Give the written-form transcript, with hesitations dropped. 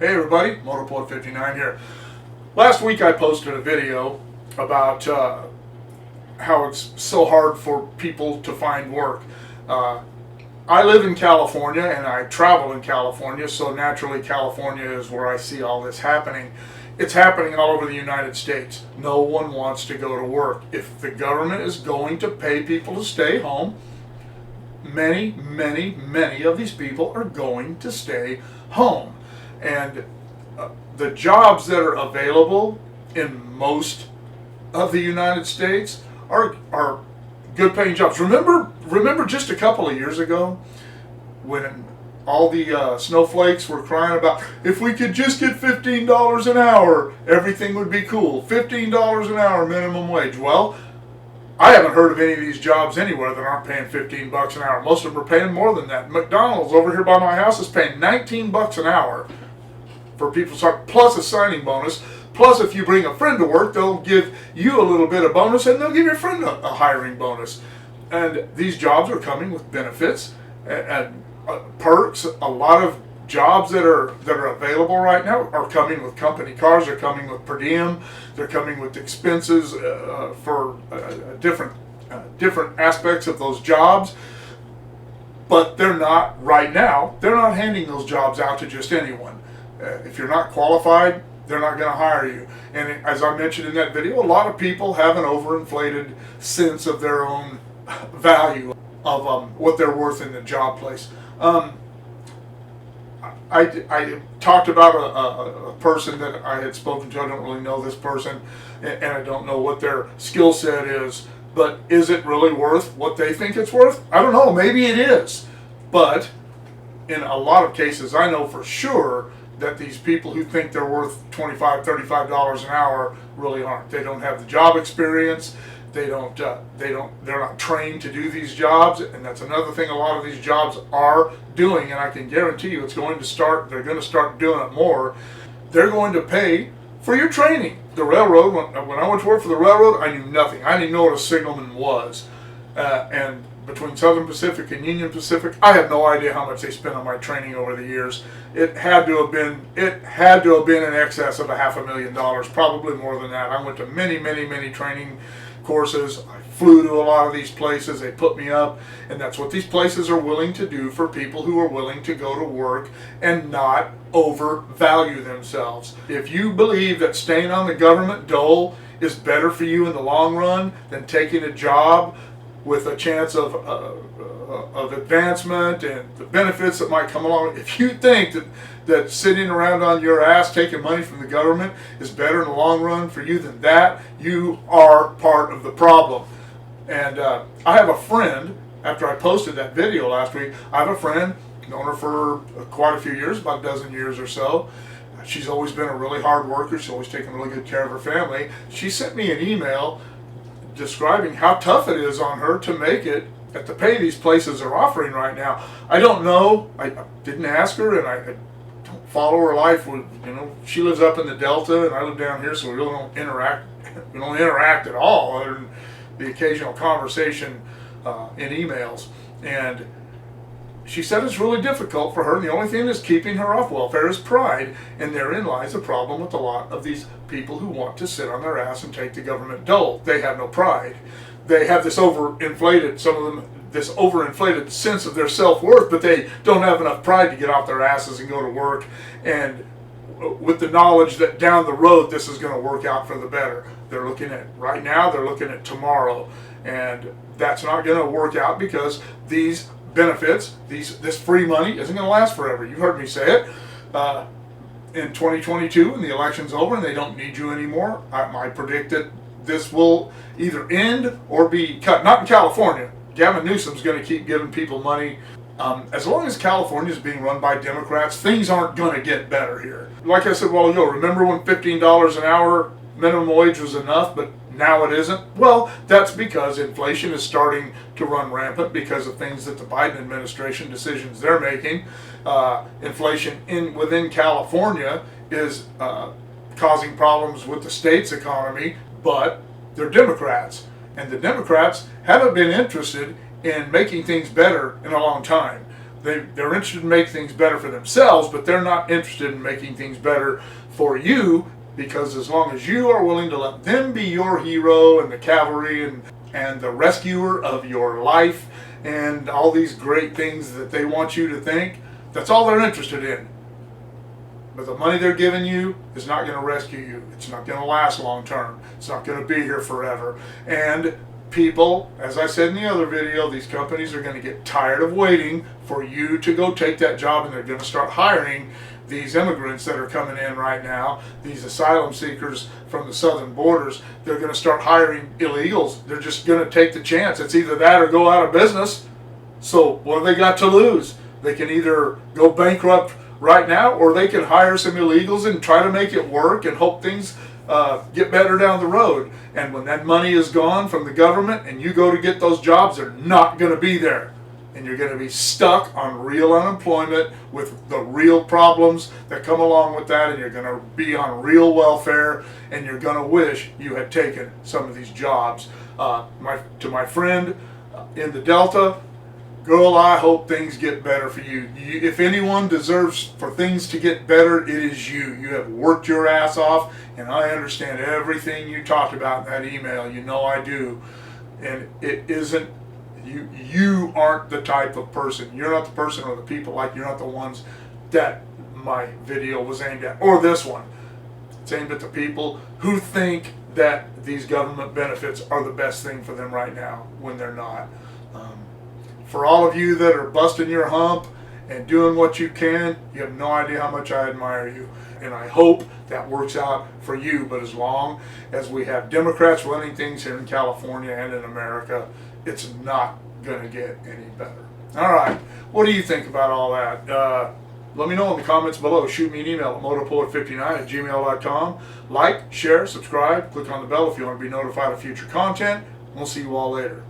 Hey everybody, Motorport59 here. Last week I posted a video about how it's so hard for people to find work. I live in California and I travel in California, so naturally California is where I see all this happening. It's happening all over the United States. No one wants to go to work. If the government is going to pay people to stay home, many of these people are going to stay home. And the jobs that are available in most of the United States are good paying jobs. Remember just a couple of years ago when all the snowflakes were crying about, if we could just get $15 an hour, everything would be cool. $15 an hour minimum wage. Well, I haven't heard of any of these jobs anywhere that aren't paying $15 an hour. Most of them are paying more than that. McDonald's over here by my house is paying $19 an hour for people to start, plus a signing bonus. Plus, if you bring a friend to work, they'll give you a little bit of bonus, and they'll give your friend a hiring bonus. And these jobs are coming with benefits and perks. A lot of jobs that are available right now are coming with company cars. They're coming with per diem. They're coming with expenses for different aspects of those jobs. But they're not right now. They're not handing those jobs out to just anyone. If you're not qualified, they're not going to hire you. And as I mentioned in that video, a lot of people have an overinflated sense of their own value of what they're worth in the job place. I talked about a person that I had spoken to. I don't really know this person, and I don't know what their skill set is, but is it really worth what they think it's worth? I don't know. Maybe it is. But in a lot of cases, I know for sure that these people who think they're worth $25, $35 an hour really aren't. They don't have the job experience. They're not trained to do these jobs, and that's another thing a lot of these jobs are doing, and I can guarantee you they're going to start doing it more. They're going to pay for your training. The railroad, when I went to work for the railroad, I knew nothing. I didn't even know what a signalman was. And between Southern Pacific and Union Pacific, I have no idea how much they spent on my training over the years. It had to have been in excess of $500,000, probably more than that. I went to many training courses. I flew to a lot of these places. They put me up, and that's what these places are willing to do for people who are willing to go to work and not overvalue themselves. If you believe that staying on the government dole is better for you in the long run than taking a job with a chance of advancement and the benefits that might come along, if you think that sitting around on your ass taking money from the government is better in the long run for you than that, you are part of the problem. And I have a friend, after I posted that video last week, I have a friend, known her for quite a few years, about a dozen years or so. She's always been a really hard worker. She's always taken really good care of her family. She sent me an email describing how tough it is on her to make it at the pay these places are offering right now. I don't know. I didn't ask her, and I don't follow her life. She lives up in the Delta, and I live down here, so we really don't interact. We don't interact at all, other than the occasional conversation in emails. And she said it's really difficult for her, and the only thing that's keeping her off welfare is pride, and therein lies the problem with a lot of these people who want to sit on their ass and take the government dole. They have no pride. They have this overinflated sense of their self-worth, but they don't have enough pride to get off their asses and go to work, and with the knowledge that down the road this is going to work out for the better. They're looking at right now, they're looking at tomorrow, and that's not going to work out because these benefits, this free money isn't going to last forever. You heard me say it. In 2022, when the election's over and they don't need you anymore, I predict that this will either end or be cut. Not in California. Gavin Newsom's going to keep giving people money. As long as California is being run by Democrats, things aren't going to get better here. Like I said a while ago, remember when $15 an hour minimum wage was enough, but now it isn't? Well, that's because inflation is starting to run rampant because of things that the Biden administration, decisions they're making. Inflation within California is causing problems with the state's economy, but they're Democrats. And the Democrats haven't been interested in making things better in a long time. They're interested in making things better for themselves, but they're not interested in making things better for you, because as long as you are willing to let them be your hero and the cavalry and the rescuer of your life and all these great things that they want you to think, that's all they're interested in. But the money they're giving you is not going to rescue you. It's not going to last long term. It's not going to be here forever. And people, as I said in the other video, these companies are going to get tired of waiting for you to go take that job, and they're going to start hiring these immigrants that are coming in right now, these asylum seekers from the southern borders. They're going to start hiring illegals. They're just going to take the chance. It's either that or go out of business. So what have they got to lose? They can either go bankrupt right now, or they can hire some illegals and try to make it work and hope things get better down the road. And when that money is gone from the government and you go to get those jobs, they're not going to be there. And you're going to be stuck on real unemployment with the real problems that come along with that, and you're going to be on real welfare, and you're going to wish you had taken some of these jobs. To my friend in the Delta, girl, I hope things get better for you. If anyone deserves for things to get better, it is you. You have worked your ass off, and I understand everything you talked about in that email. You know I do. And it isn't, you aren't the type of person. You're not the person or the people, like you're not the ones that my video was aimed at, or this one. It's aimed at the people who think that these government benefits are the best thing for them right now, when they're not. For all of you that are busting your hump and doing what you can, you have no idea how much I admire you. And I hope that works out for you. But as long as we have Democrats running things here in California and in America, it's not going to get any better. All right. What do you think about all that? Let me know in the comments below. Shoot me an email at motopoet59@gmail.com. Like, share, subscribe, click on the bell if you want to be notified of future content. We'll see you all later.